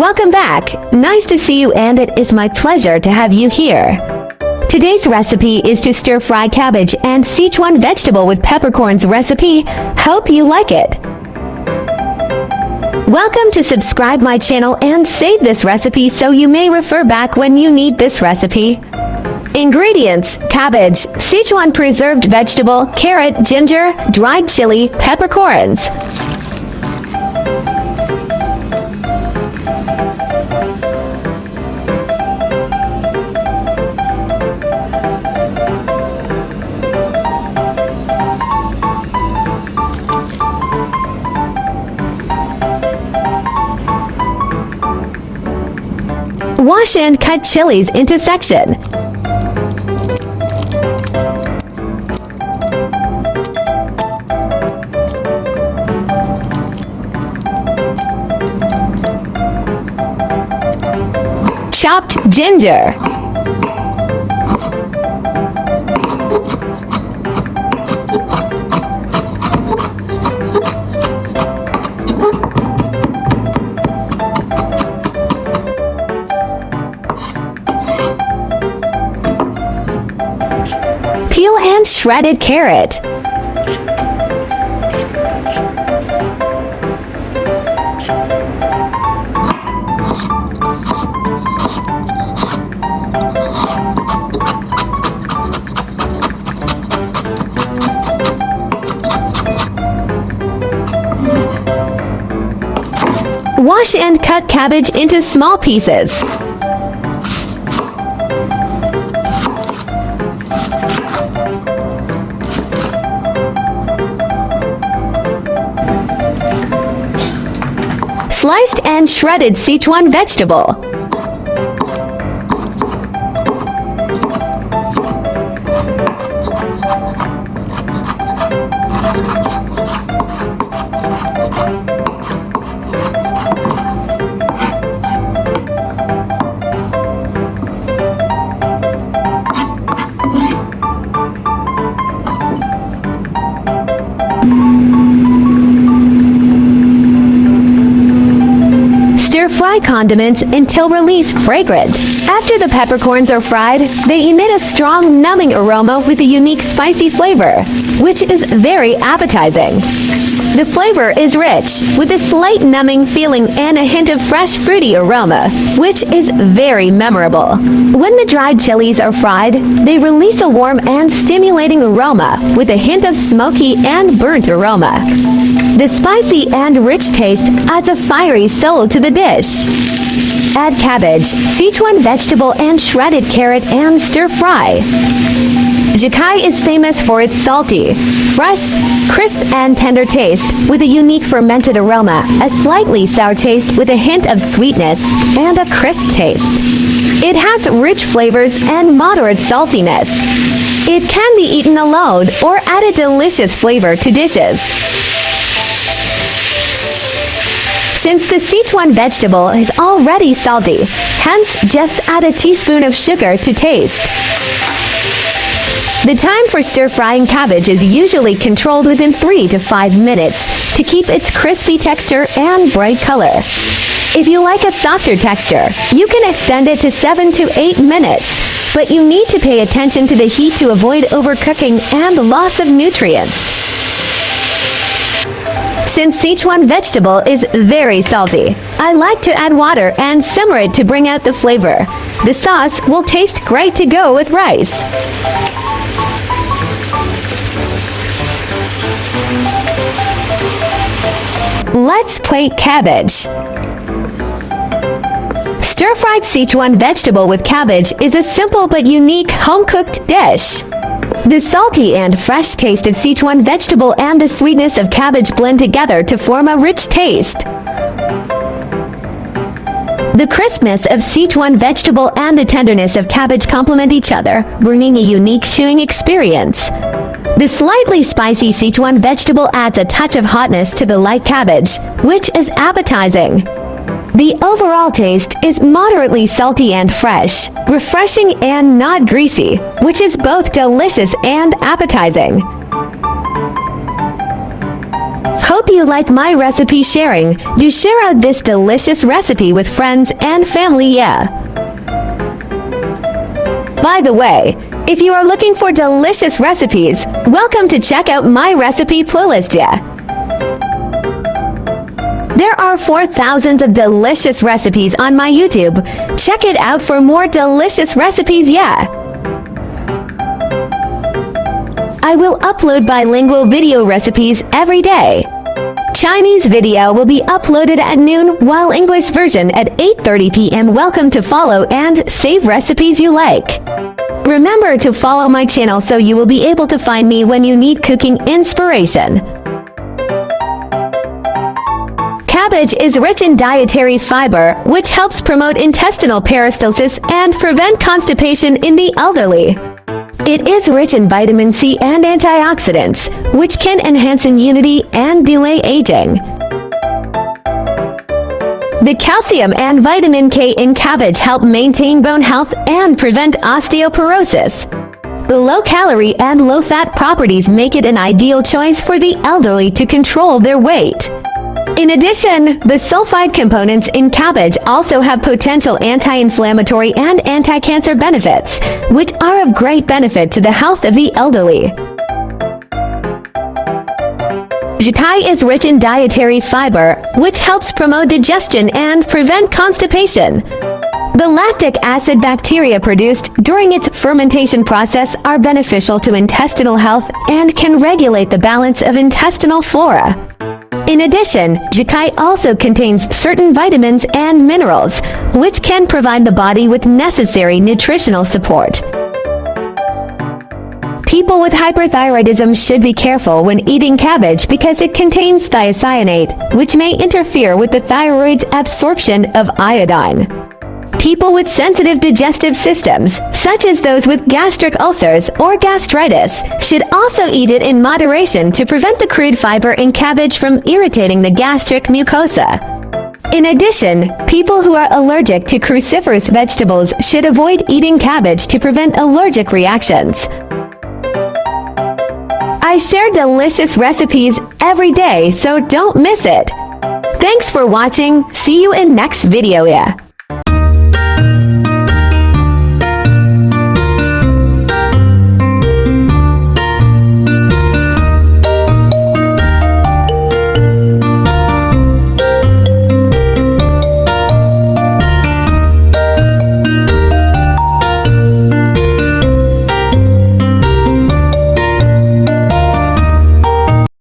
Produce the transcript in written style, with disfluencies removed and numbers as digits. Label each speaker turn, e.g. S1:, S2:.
S1: Welcome back. Nice to see you, and it is my pleasure to have you here. Today's recipe is to stir-fry cabbage and Sichuan vegetable with peppercorns recipe. Hope you like it. Welcome to subscribe my channel and save this recipe so you may refer back when you need this recipe. Ingredients: cabbage, Sichuan preserved vegetable, carrot, ginger, dried chili, peppercorns. Wash and cut chilies into sections. Chopped ginger. Peel and shredded carrot. Wash and cut cabbage into small pieces. Sliced and shredded Sichuan vegetable. Fry condiments until release fragrant. After the peppercorns are fried, they emit a strong numbing aroma with a unique spicy flavor, which is very appetizing. The flavor is rich, with a slight numbing feeling and a hint of fresh fruity aroma, which is very memorable. When the dried chilies are fried, they release a warm and stimulating aroma, with a hint of smoky and burnt aroma. The spicy and rich taste adds a fiery soul to the dish. Add cabbage, Sichuan vegetable and shredded carrot and stir-fry. Jikai is famous for its salty, fresh, crisp and tender taste with a unique fermented aroma, a slightly sour taste with a hint of sweetness, and a crisp taste. It has rich flavors and moderate saltiness. It can be eaten alone or add a delicious flavor to dishes. Since the Sichuan vegetable is already salty, hence just add a teaspoon of sugar to taste. The time for stir-frying cabbage is usually controlled within 3 to 5 minutes to keep its crispy texture and bright color. If you like a softer texture, you can extend it to 7 to 8 minutes, but you need to pay attention to the heat to avoid overcooking and loss of nutrients. Since Sichuan vegetable is very salty, I like to add water and simmer it to bring out the flavor. The sauce will taste great to go with rice. Let's plate cabbage. Stir-fried Sichuan vegetable with cabbage is a simple but unique home-cooked dish. The salty and fresh taste of Sichuan vegetable and the sweetness of cabbage blend together to form a rich taste. The crispness of Sichuan vegetable and the tenderness of cabbage complement each other, bringing a unique chewing experience. The slightly spicy Sichuan vegetable adds a touch of hotness to the light cabbage, which is appetizing. The overall taste is moderately salty and fresh, refreshing and not greasy, which is both delicious and appetizing. Hope you like my recipe sharing. Do share out this delicious recipe with friends and family, yeah. By the way, if you are looking for delicious recipes, welcome to check out my recipe playlist, yeah. There are 4,000 of delicious recipes on my YouTube. Check it out for more delicious recipes, yeah. I will upload bilingual video recipes every day. Chinese video will be uploaded at noon, while English version at 8:30 p.m. Welcome to follow and save recipes you like. Remember to follow my channel so you will be able to find me when you need cooking inspiration. Cabbage is rich in dietary fiber, which helps promote intestinal peristalsis and prevent constipation in the elderly. It is rich in vitamin C and antioxidants, which can enhance immunity and delay aging. The calcium and vitamin K in cabbage help maintain bone health and prevent osteoporosis. The low-calorie and low-fat properties make it an ideal choice for the elderly to control their weight. In addition, the sulfide components in cabbage also have potential anti-inflammatory and anti-cancer benefits, which are of great benefit to the health of the elderly. Jicai is rich in dietary fiber, which helps promote digestion and prevent constipation. The lactic acid bacteria produced during its fermentation process are beneficial to intestinal health and can regulate the balance of intestinal flora. In addition, jicai also contains certain vitamins and minerals, which can provide the body with necessary nutritional support. People with hyperthyroidism should be careful when eating cabbage because it contains thiocyanate, which may interfere with the thyroid's absorption of iodine. People with sensitive digestive systems, such as those with gastric ulcers or gastritis, should also eat it in moderation to prevent the crude fiber in cabbage from irritating the gastric mucosa. In addition, people who are allergic to cruciferous vegetables should avoid eating cabbage to prevent allergic reactions. I share delicious recipes every day, so don't miss it. Thanks for watching. See you in next video, yeah.